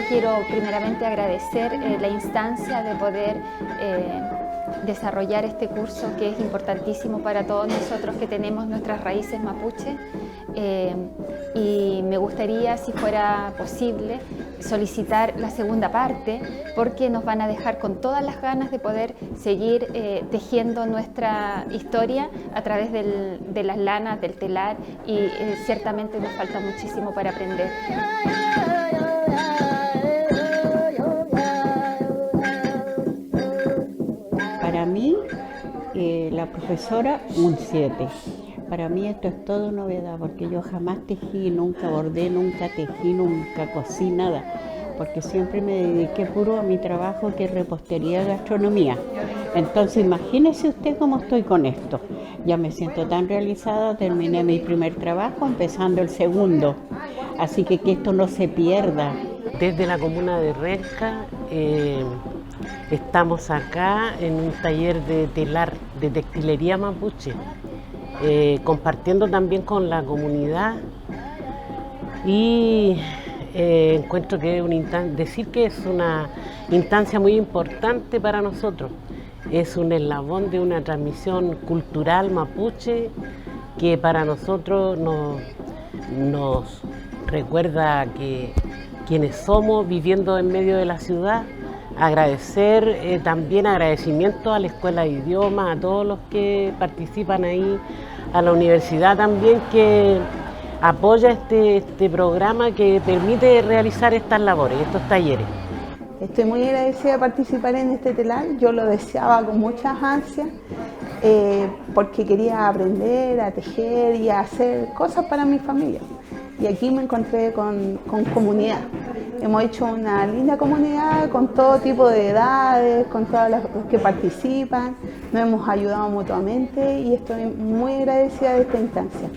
quiero primeramente agradecer la instancia de poder desarrollar este curso, que es importantísimo para todos nosotros que tenemos nuestras raíces mapuche, y me gustaría, si fuera posible, solicitar la segunda parte, porque nos van a dejar con todas las ganas de poder seguir tejiendo nuestra historia a través de las lanas, del telar, y ciertamente nos falta muchísimo para aprender. Para mí, la profesora, un 7. Para mí esto es todo novedad, porque yo jamás tejí, nunca bordé, nunca tejí, nunca cosí, nada. Porque siempre me dediqué puro a mi trabajo, que es repostería y gastronomía. Entonces imagínese usted cómo estoy con esto. Ya me siento tan realizada, terminé mi primer trabajo, empezando el segundo. Así que esto no se pierda. Desde la comuna de Renca estamos acá en un taller de telar, de textilería mapuche, compartiendo también con la comunidad, y encuentro que decir que es una instancia muy importante para nosotros. Es un eslabón de una transmisión cultural mapuche que para nosotros nos recuerda que quienes somos viviendo en medio de la ciudad. Agradecer, también agradecimiento a la Escuela de Idiomas, a todos los que participan ahí, a la universidad también, que apoya este programa que permite realizar estas labores, estos talleres. Estoy muy agradecida de participar en este telar. Yo lo deseaba con muchas ansias, porque quería aprender a tejer y a hacer cosas para mi familia. Y aquí me encontré con comunidad. Hemos hecho una linda comunidad con todo tipo de edades, con todas las que participan. Nos hemos ayudado mutuamente y estoy muy agradecida de esta instancia.